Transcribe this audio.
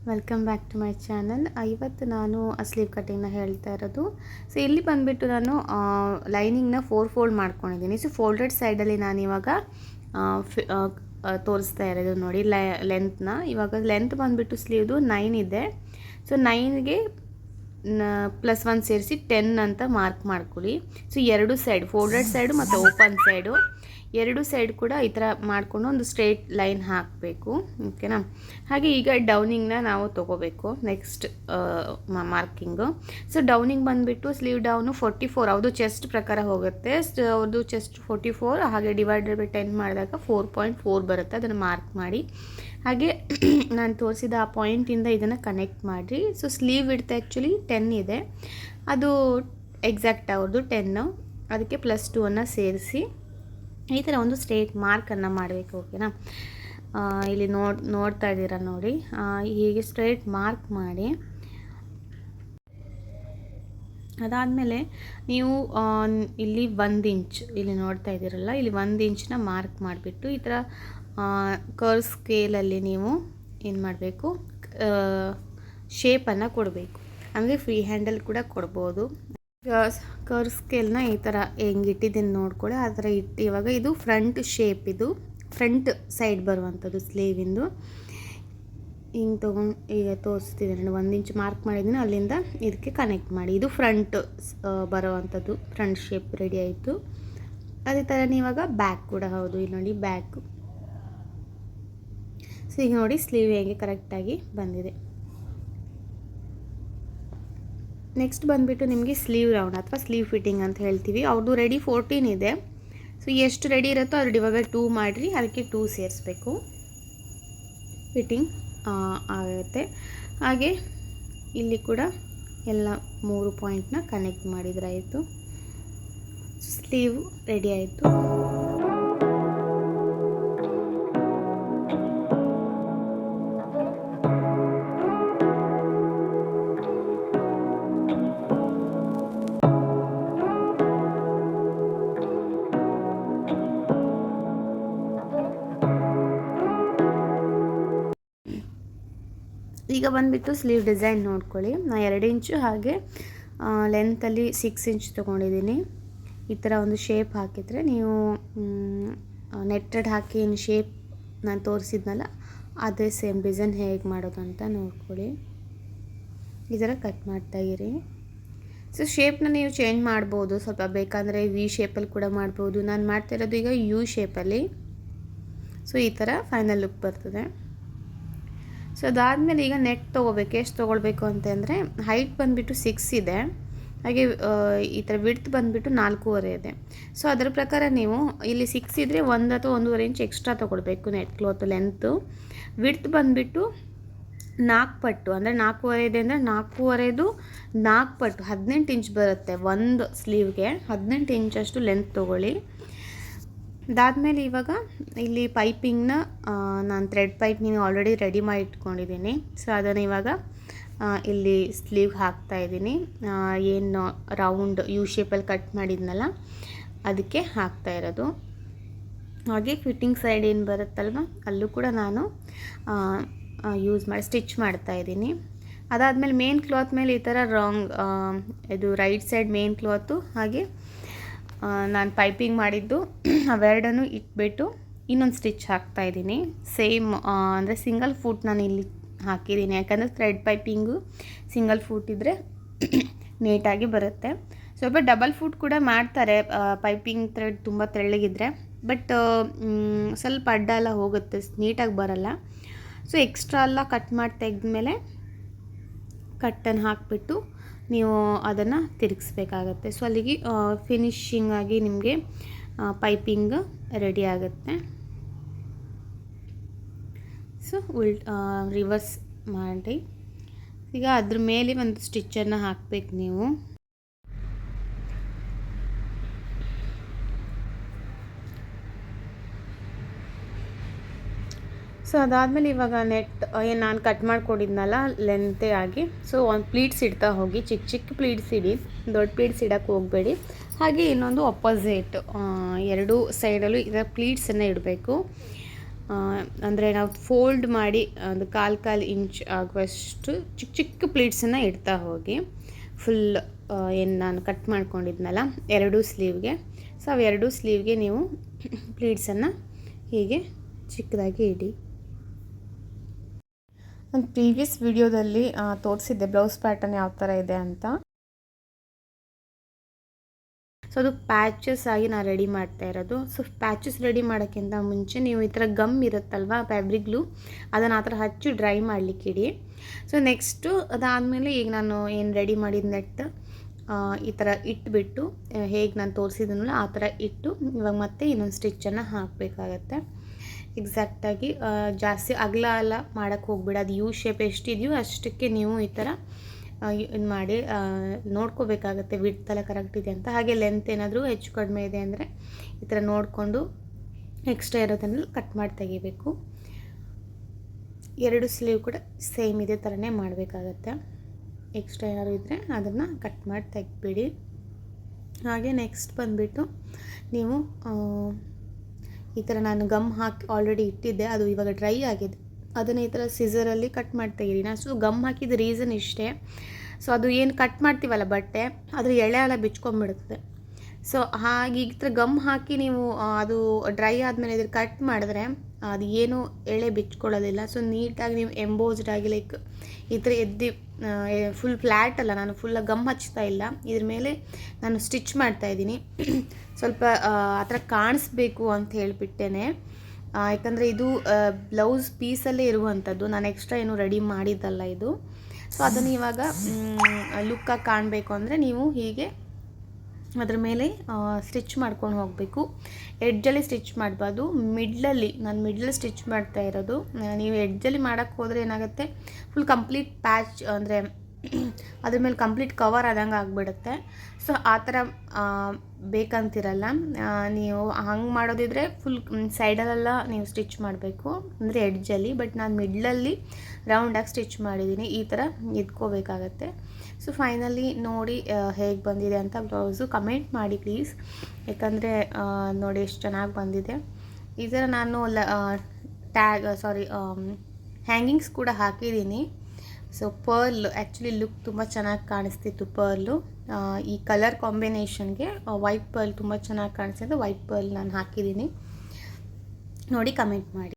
Welcome back to my channel. ಇವತ್ತು ನಾನು sleeve ಕಟ್ಟಿಂಗ್ನ ಹೇಳ್ತಾ ಇರೋದು. ಸೊ ಇಲ್ಲಿ ಬಂದುಬಿಟ್ಟು ನಾನು ಲೈನಿಂಗ್ನ 4 ಫೋಲ್ಡ್ ಮಾಡ್ಕೊಂಡಿದ್ದೀನಿ. ಸೊ ಫೋಲ್ಡೆಡ್ ಸೈಡಲ್ಲಿ ನಾನು ಇವಾಗ ತೋರಿಸ್ತಾ ಇರೋದು ನೋಡಿ ಲೆಂತ್ನ. ಇವಾಗ ಲೆಂತ್ ಬಂದುಬಿಟ್ಟು ಸ್ಲೀವ್ದು 9 ಇದೆ. ಸೊ 9ಗೆ +1 ಸೇರಿಸಿ 10 ಅಂತ ಮಾರ್ಕ್ ಮಾಡ್ಕೊಳ್ಳಿ. ಸೊ ಎರಡು ಸೈಡ್ ಫೋಲ್ಡೆಡ್ ಸೈಡು ಮತ್ತು ಓಪನ್ ಸೈಡು ಎರಡು ಸೈಡ್ ಕೂಡ ಈ ಥರ ಮಾಡಿಕೊಂಡು ಒಂದು ಸ್ಟ್ರೇಟ್ ಲೈನ್ ಹಾಕಬೇಕು. ಓಕೆನಾ. ಹಾಗೆ ಈಗ ಡೌನಿಂಗ್ನ ನಾವು ತೊಗೋಬೇಕು ನೆಕ್ಸ್ಟ್ ಮಾರ್ಕಿಂಗು. ಸೊ ಡೌನಿಂಗ್ ಬಂದುಬಿಟ್ಟು ಸ್ಲೀವ್ ಡೌನು 44 ಅವ್ರದ್ದು ಚೆಸ್ಟ್ ಪ್ರಕಾರ ಹೋಗುತ್ತೆ. ಅವ್ರದ್ದು ಚೆಸ್ಟ್ 44, ಹಾಗೆ ಡಿವೈಡೆಡ್ ಬೈ 10 ಮಾಡಿದಾಗ 4.4 ಬರುತ್ತೆ. ಅದನ್ನು ಮಾರ್ಕ್ ಮಾಡಿ ಹಾಗೆ ನಾನು ತೋರಿಸಿದ ಆ ಪಾಯಿಂಟಿಂದ ಇದನ್ನು ಕನೆಕ್ಟ್ ಮಾಡಿರಿ. ಸೊ ಸ್ಲೀವ್ ವಿಡ್ತ್ ಆ್ಯಕ್ಚುಲಿ 10 ಇದೆ, ಅದು ಎಕ್ಸಾಕ್ಟ್ ಅವ್ರದ್ದು 10. ಅದಕ್ಕೆ +2 ಸೇರಿಸಿ ಈ ಥರ ಒಂದು ಸ್ಟ್ರೇಟ್ ಮಾರ್ಕನ್ನು ಮಾಡಬೇಕು. ಓಕೆನಾ. ಇಲ್ಲಿ ನೋಡ್ತಾ ಇದ್ದೀರಾ ನೋಡಿ, ಹೀಗೆ ಸ್ಟ್ರೇಟ್ ಮಾರ್ಕ್ ಮಾಡಿ ಅದಾದಮೇಲೆ ನೀವು ಇಲ್ಲಿ 1 ಇಂಚ್ ಇಲ್ಲಿ ನೋಡ್ತಾ ಇದ್ದೀರಲ್ಲ, ಇಲ್ಲಿ 1 ಇಂಚನ್ನ ಮಾರ್ಕ್ ಮಾಡಿಬಿಟ್ಟು ಈ ಥರ ಕರ್ವ್ ಸ್ಕೇಲಲ್ಲಿ ನೀವು ಏನು ಮಾಡಬೇಕು, ಶೇಪನ್ನು ಕೊಡಬೇಕು. ಅಂದರೆ ಫ್ರೀ ಹ್ಯಾಂಡಲ್ ಕೂಡ ಕೊಡ್ಬೋದು. ಕರ್ವ್ ಸ್ಕೇಲ್ನ ಈ ಥರ ಹೆಂಗೆ ಇಟ್ಟಿದ್ದೀನಿ ನೋಡ್ಕೊಳ್ಳಿ. ಆ ಥರ ಇಟ್ಟು ಇವಾಗ ಇದು ಫ್ರಂಟ್ ಶೇಪ್, ಇದು ಫ್ರಂಟ್ ಸೈಡ್ ಬರುವಂಥದ್ದು ಸ್ಲೀವಿಂದು. ಹಿಂಗೆ ತೊಗೊಂಡು ಈಗ ತೋರಿಸ್ತಿದ್ದೀನಿ, 1 ಇಂಚ್ ಮಾರ್ಕ್ ಮಾಡಿದ್ದೀನಿ, ಅಲ್ಲಿಂದ ಇದಕ್ಕೆ ಕನೆಕ್ಟ್ ಮಾಡಿ. ಇದು ಫ್ರಂಟ್ ಬರುವಂಥದ್ದು, ಫ್ರಂಟ್ ಶೇಪ್ ರೆಡಿ ಆಯಿತು. ಅದೇ ಥರ ಇವಾಗ ಬ್ಯಾಕ್ ಕೂಡ ಹೌದು, ಇಲ್ಲಿ ನೋಡಿ ಬ್ಯಾಕು. ಸೊ ಈಗ ನೋಡಿ ಸ್ಲೀವ್ ಹೇಗೆ ಕರೆಕ್ಟಾಗಿ ಬಂದಿದೆ. ನೆಕ್ಸ್ಟ್ ಬಂದುಬಿಟ್ಟು ನಿಮಗೆ ಸ್ಲೀವ್ ರೌಂಡ್ ಅಥವಾ ಸ್ಲೀವ್ ಫಿಟ್ಟಿಂಗ್ ಅಂತ ಹೇಳ್ತೀವಿ. ಅವ್ರದ್ದು ರೆಡಿ 14 ಇದೆ. ಸೊ ಎಷ್ಟು ರೆಡಿ ಇರುತ್ತೋ ಅದು ಡಿವೈಡ್ 2 ಮಾಡಿರಿ, ಅದಕ್ಕೆ 2 ಸೇರಿಸ್ಬೇಕು, ಫಿಟ್ಟಿಂಗ್ ಆಗುತ್ತೆ. ಹಾಗೆ ಇಲ್ಲಿ ಕೂಡ ಎಲ್ಲ 3 ಪಾಯಿಂಟ್ನ ಕನೆಕ್ಟ್ ಮಾಡಿದ್ರಾಯಿತು. ಸ್ಲೀವ್ ರೆಡಿ ಆಯಿತು. ಈಗ ಬಂದುಬಿಟ್ಟು ಸ್ಲೀವ್ ಡಿಸೈನ್ ನೋಡ್ಕೊಳ್ಳಿ. ನಾನು 2 ಇಂಚು ಹಾಗೆ ಲೆಂತಲ್ಲಿ 6 ಇಂಚ್ ತೊಗೊಂಡಿದ್ದೀನಿ. ಈ ಥರ ಒಂದು ಶೇಪ್ ಹಾಕಿದರೆ ನೀವು ನೆಟ್ಟೆಡ್ ಹಾಕಿ ಏನು ಶೇಪ್ ನಾನು ತೋರಿಸಿದ್ನಲ್ಲ ಅದೇ ಸೇಮ್ ಡಿಸೈನ್ ಹೇಗೆ ಮಾಡೋದು ಅಂತ ನೋಡ್ಕೊಳ್ಳಿ. ಈ ಥರ ಕಟ್ ಮಾಡ್ತಾಯಿರಿ. ಸೊ ಶೇಪ್ನ ನೀವು ಚೇಂಜ್ ಮಾಡ್ಬೋದು, ಸ್ವಲ್ಪ ಬೇಕಂದರೆ ವಿ ಶೇಪಲ್ಲಿ ಕೂಡ ಮಾಡ್ಬೋದು. ನಾನು ಮಾಡ್ತಿರೋದು ಈಗ ಯು ಶೇಪಲ್ಲಿ. ಸೊ ಈ ಥರ ಫೈನಲ್ ಲುಕ್ ಬರ್ತದೆ. ಸೊ ಅದಾದಮೇಲೆ ಈಗ ನೆಟ್ ತೊಗೋಬೇಕು. ಎಷ್ಟು ತೊಗೊಳ್ಬೇಕು ಅಂತಂದರೆ ಹೈಟ್ ಬಂದುಬಿಟ್ಟು 6 ಇದೆ, ಹಾಗೆ ಈ ಥರ ವಿಡ್ತ್ ಬಂದುಬಿಟ್ಟು 4.5 ಇದೆ. ಸೊ ಅದರ ಪ್ರಕಾರ ನೀವು ಇಲ್ಲಿ 6 ಇದ್ದರೆ 1 ಅಥವಾ 1.5 ಇಂಚ್ ಎಕ್ಸ್ಟ್ರಾ ತೊಗೊಳ್ಬೇಕು ನೆಟ್ ಕ್ಲಾತ್ ಲೆಂತು. ವಿಡ್ತ್ ಬಂದುಬಿಟ್ಟು 4 ಪಟ್ಟು, ಅಂದರೆ 4.5 ಇದೆ ಅಂದರೆ 4.5 4 ಪಟ್ಟು 18 ಇಂಚ್ ಬರುತ್ತೆ. ಒಂದು ಸ್ಲೀವ್ಗೆ 18 ಇಂಚಷ್ಟು ಲೆಂತ್ ತೊಗೊಳ್ಳಿ. ಅದಾದಮೇಲೆ ಇವಾಗ ಇಲ್ಲಿ ಪೈಪಿಂಗ್ನ ನಾನು ಥ್ರೆಡ್ ಪೈಪಿಂಗ್ ಆಲ್ರೆಡಿ ರೆಡಿ ಮಾಡಿ ಇಟ್ಕೊಂಡಿದ್ದೀನಿ. ಸೊ ಅದನ್ನು ಇವಾಗ ಇಲ್ಲಿ ಸ್ಲೀವ್ ಹಾಕ್ತಾಯಿದ್ದೀನಿ. ಏನು ರೌಂಡ್ ಯು ಶೇಪಲ್ಲಿ ಕಟ್ ಮಾಡಿದ್ನಲ್ಲ ಅದಕ್ಕೆ ಹಾಕ್ತಾ ಇರೋದು. ಹಾಗೆ ಫಿಟ್ಟಿಂಗ್ ಸೈಡ್ ಏನು ಬರುತ್ತಲ್ವ ಅಲ್ಲೂ ಕೂಡ ನಾನು ಯೂಸ್ ಮಾಡಿ ಸ್ಟಿಚ್ ಮಾಡ್ತಾಯಿದ್ದೀನಿ. ಅದಾದಮೇಲೆ ಮೇನ್ ಕ್ಲಾತ್ ಮೇಲೆ ಈ ಥರ ಇದು ರೈಟ್ ಸೈಡ್ ಮೇನ್ ಕ್ಲಾತು ಹಾಗೆ ನಾನು ಪೈಪಿಂಗ್ ಮಾಡಿದ್ದು ಅವೆರಡನ್ನು ಇಟ್ಬಿಟ್ಟು ಇನ್ನೊಂದು ಸ್ಟಿಚ್ ಹಾಕ್ತಾಯಿದ್ದೀನಿ. ಸೇಮ್ ಅಂದರೆ ಸಿಂಗಲ್ ಫೂಟ್ ನಾನು ಇಲ್ಲಿ ಹಾಕಿದ್ದೀನಿ, ಯಾಕಂದರೆ ಥ್ರೆಡ್ ಪೈಪಿಂಗು ಸಿಂಗಲ್ ಫೂಟ್ ಇದ್ದರೆ ನೀಟಾಗಿ ಬರುತ್ತೆ. ಸ್ವಲ್ಪ ಡಬಲ್ ಫೂಟ್ ಕೂಡ ಮಾಡ್ತಾರೆ ಪೈಪಿಂಗ್ ಥ್ರೆಡ್ ತುಂಬ ತೆಳ್ಳಗಿದ್ರೆ, ಬಟ್ ಸ್ವಲ್ಪ ಅಡ್ಡ ಎಲ್ಲ ಹೋಗುತ್ತೆ, ನೀಟಾಗಿ ಬರಲ್ಲ. ಸೊ ಎಕ್ಸ್ಟ್ರಾ ಎಲ್ಲ ಕಟ್ ಮಾಡಿ ತೆಗೆದ್ಮೇಲೆ ಕಟ್ಟನ್ನು ಹಾಕಿಬಿಟ್ಟು ನೀವು ಅದನ್ನು ತಿರುಗಿಸ್ಬೇಕಾಗತ್ತೆ. ಸೊ ಅಲ್ಲಿಗೆ ಫಿನಿಶಿಂಗ್ ಆಗಿ ನಿಮಗೆ ಪೈಪಿಂಗ್ ರೆಡಿ ಆಗುತ್ತೆ. ಸೊ ರಿವರ್ಸ್ ಮಾಡಿ ಈಗ ಅದ್ರ ಮೇಲೆ ಒಂದು ಸ್ಟಿಚ್ಚನ್ನು ಹಾಕಬೇಕು ನೀವು. ಸೊ ಅದಾದಮೇಲೆ ಇವಾಗ ನೆಟ್ ಏನು ನಾನು ಕಟ್ ಮಾಡಿಕೊಡಿದ್ನಲ್ಲ ಲೆಂತೇ ಆಗಿ, ಸೊ ಒಂದು ಪ್ಲೀಟ್ಸ್ ಇಡ್ತಾ ಹೋಗಿ, ಚಿಕ್ಕ ಚಿಕ್ಕ ಪ್ಲೀಟ್ಸ್ ಇಡಿ, ದೊಡ್ಡ ಪ್ಲೀಟ್ಸ್ ಇಡೋಕ್ಕೆ ಹೋಗಬೇಡಿ. ಹಾಗೆ ಇನ್ನೊಂದು ಅಪೋಸಿಟ್ ಎರಡೂ ಸೈಡಲ್ಲೂ ಇದರ ಪ್ಲೀಟ್ಸನ್ನು ಇಡಬೇಕು. ಅಂದರೆ ನಾವು ಫೋಲ್ಡ್ ಮಾಡಿ ಒಂದು ಕಾಲು ಇಂಚ್ ಆಗುವಷ್ಟು ಚಿಕ್ಕ ಚಿಕ್ಕ ಪ್ಲೀಟ್ಸನ್ನು ಇಡ್ತಾ ಹೋಗಿ ಫುಲ್ ಏನು ನಾನು ಕಟ್ ಮಾಡ್ಕೊಂಡಿದ್ನಲ್ಲ ಎರಡೂ ಸ್ಲೀವ್ಗೆ, ಸೊ ಅವು ಎರಡೂ ಸ್ಲೀವ್ಗೆ ನೀವು ಪ್ಲೀಟ್ಸನ್ನು ಹೀಗೆ ಚಿಕ್ಕದಾಗಿ ಇಡಿ. ನಾನು ಪ್ರೀವಿಯಸ್ ವಿಡಿಯೋದಲ್ಲಿ ತೋರಿಸಿದ್ದೆ ಬ್ಲೌಸ್ ಪ್ಯಾಟರ್ನ್ ಯಾವ ಥರ ಇದೆ ಅಂತ. ಸೊ ಅದು ಪ್ಯಾಚಸ್ ಆಗಿ ನಾನು ರೆಡಿ ಮಾಡ್ತಾ ಇರೋದು. ಸೊ ಪ್ಯಾಚಸ್ ರೆಡಿ ಮಾಡೋಕ್ಕಿಂತ ಮುಂಚೆ ನೀವು ಈ ಥರ ಗಮ್ ಇರುತ್ತಲ್ವ ಫ್ಯಾಬ್ರಿಕ್ ಗ್ಲೂ, ಅದನ್ನು ಆ ಥರ ಹಚ್ಚಿ ಡ್ರೈ ಮಾಡಲಿಕ್ಕೆ ಇಡಿ. ಸೊ ನೆಕ್ಸ್ಟು ಅದಾದಮೇಲೆ ಈಗ ನಾನು ಏನು ರೆಡಿ ಮಾಡಿದ ನೆಟ್ ಈ ಥರ ಇಟ್ಬಿಟ್ಟು ಹೇಗೆ ನಾನು ತೋರಿಸಿದ್ನಲ್ಲ ಆ ಥರ ಇಟ್ಟು ಇವಾಗ ಮತ್ತೆ ಇನ್ನೊಂದು ಸ್ಟಿಚ್ಚನ್ನು ಹಾಕಬೇಕಾಗತ್ತೆ. ಎಕ್ಸಾಕ್ಟಾಗಿ ಜಾಸ್ತಿ ಅಗಲ ಎಲ್ಲ ಮಾಡೋಕ್ಕೆ ಹೋಗ್ಬೇಡ. ಅದು ಯು ಶೇಪ್ ಎಷ್ಟಿದೆಯೋ ಅಷ್ಟಕ್ಕೆ ನೀವು ಈ ಥರ ಇದು ಮಾಡಿ ನೋಡ್ಕೋಬೇಕಾಗತ್ತೆ ವಿಡ್ತೆಲ್ಲ ಕರೆಕ್ಟ್ ಇದೆ ಅಂತ. ಹಾಗೆ ಲೆಂತ್ ಏನಾದರೂ ಹೆಚ್ಚು ಕಡಿಮೆ ಇದೆ ಅಂದರೆ ಈ ಥರ ನೋಡಿಕೊಂಡು ಎಕ್ಸ್ಟ್ರಾ ಇರೋದನ್ನು ಕಟ್ ಮಾಡಿ ತೆಗಿಬೇಕು. ಎರಡು ಸ್ಲೀವ್ ಕೂಡ ಸೇಮ್ ಇದೇ ಥರನೇ ಮಾಡಬೇಕಾಗತ್ತೆ. ಎಕ್ಸ್ಟ್ರಾ ಏನಾದರೂ ಇದ್ದರೆ ಅದನ್ನು ಕಟ್ ಮಾಡಿ ತೆಗಿಬಿಡಿ. ಹಾಗೆ ನೆಕ್ಸ್ಟ್ ಬಂದುಬಿಟ್ಟು ನೀವು ಈ ಥರ ನಾನು ಗಮ್ ಹಾಕಿ ಆಲ್ರೆಡಿ ಇಟ್ಟಿದ್ದೆ, ಅದು ಇವಾಗ ಡ್ರೈ ಆಗಿದೆ. ಅದನ್ನು ಈ ಥರ ಸಿಸರಲ್ಲಿ ಕಟ್ ಮಾಡಿ ತೆಗೀರಿ. ನಾನು ಸೊ ಗಮ್ ಹಾಕಿದ ರೀಸನ್ ಇಷ್ಟೇ. ಸೊ ಅದು ಏನು ಕಟ್ ಮಾಡ್ತೀವಲ್ಲ ಬಟ್ಟೆ, ಅದ್ರ ಎಳೆ ಎಲ್ಲ ಬಿಚ್ಕೊಂಡ್ಬಿಡುತ್ತೆ. ಸೊ ಹಾಗೆ ಈ ಥರ ಗಮ್ ಹಾಕಿ ನೀವು ಅದು ಡ್ರೈ ಆದಮೇಲೆ ಇದ್ರ ಕಟ್ ಮಾಡಿದ್ರೆ ಅದು ಏನು ಎಳೆ ಬಿಚ್ಕೊಳ್ಳೋದಿಲ್ಲ. ಸೊ ನೀಟಾಗಿ ನೀವು ಎಂಬೋಸ್ಡ್ ಆಗಿ ಲೈಕ್ ಈ ಥರ ಫುಲ್ ಫ್ಲ್ಯಾಟ್ ಅಲ್ಲ, ನಾನು ಫುಲ್ಲ ಗಮ್ ಹಚ್ತಾ ಇಲ್ಲ, ಇದ್ರ ಮೇಲೆ ನಾನು ಸ್ಟಿಚ್ ಮಾಡ್ತಾಯಿದ್ದೀನಿ. ಸ್ವಲ್ಪ ಆ ಥರ ಕಾಣಿಸ್ಬೇಕು ಅಂತ ಹೇಳಿಬಿಟ್ಟೇನೆ, ಯಾಕಂದರೆ ಇದು ಬ್ಲೌಸ್ ಪೀಸಲ್ಲೇ ಇರುವಂಥದ್ದು, ನಾನು ಎಕ್ಸ್ಟ್ರಾ ಏನು ರೆಡಿ ಮಾಡಿದ್ದಲ್ಲ ಇದು. ಸೊ ಅದನ್ನು ಇವಾಗ ಲುಕ್ಕಾಗಿ ಕಾಣಬೇಕು ಅಂದರೆ ನೀವು ಹೀಗೆ ಅದ್ರ ಮೇಲೆ ಸ್ಟಿಚ್ ಮಾಡ್ಕೊಂಡು ಹೋಗಬೇಕು. ಎಡ್ಜಲ್ಲಿ ಸ್ಟಿಚ್ ಮಾಡಬಾರ್ದು, ನಾನು ಮಿಡ್ಲಲ್ಲಿ ಸ್ಟಿಚ್ ಮಾಡ್ತಾ ಇರೋದು. ನೀವು ಎಡ್ಜಲ್ಲಿ ಮಾಡೋಕ್ಕೆ ಹೋದರೆ ಏನಾಗುತ್ತೆ, ಫುಲ್ ಕಂಪ್ಲೀಟ್ ಪ್ಯಾಚ್ ಅಂದರೆ ಅದ್ರ ಮೇಲೆ ಕಂಪ್ಲೀಟ್ ಕವರ್ ಆದಂಗೆ ಆಗಿಬಿಡುತ್ತೆ. ಸೊ ಆ ಥರ ಬೇಕಂತಿರಲ್ಲ. ನೀವು ಹಂಗೆ ಮಾಡೋದಿದ್ರೆ ಫುಲ್ ಸೈಡಲ್ಲೆಲ್ಲ ನೀವು ಸ್ಟಿಚ್ ಮಾಡಬೇಕು, ಅಂದರೆ ಎಡ್ಜಲ್ಲಿ. ಬಟ್ ನಾನು ಮಿಡ್ಲಲ್ಲಿ ರೌಂಡಾಗಿ ಸ್ಟಿಚ್ ಮಾಡಿದ್ದೀನಿ, ಈ ಥರ ಇದ್ಕೋಬೇಕಾಗತ್ತೆ. ಸೊ ಫೈನಲಿ ನೋಡಿ ಹೇಗೆ ಬಂದಿದೆ ಅಂತ ಬ್ಲೌಸು ಕಮೆಂಟ್ ಮಾಡಿ ಪ್ಲೀಸ್, ಯಾಕಂದರೆ ನೋಡಿ ಎಷ್ಟು ಚೆನ್ನಾಗಿ ಬಂದಿದೆ. ಈ ಥರ ನಾನು ಹ್ಯಾಂಗಿಂಗ್ಸ್ ಕೂಡ ಹಾಕಿದ್ದೀನಿ. ಸೊ ಪರ್ಲ್ ಆ್ಯಕ್ಚುಲಿ ಲುಕ್ ತುಂಬ ಚೆನ್ನಾಗಿ ಕಾಣಿಸ್ತಿತ್ತು ಪರ್ಲು. ಈ ಕಲರ್ ಕಾಂಬಿನೇಷನ್ಗೆ ವೈಟ್ ಪರ್ಲ್ ತುಂಬ ಚೆನ್ನಾಗಿ ಕಾಣಿಸ್ತಿತ್ತು. ವೈಟ್ ಪರ್ಲ್ ನಾನು ಹಾಕಿದ್ದೀನಿ, ನೋಡಿ ಕಮೆಂಟ್ ಮಾಡಿ.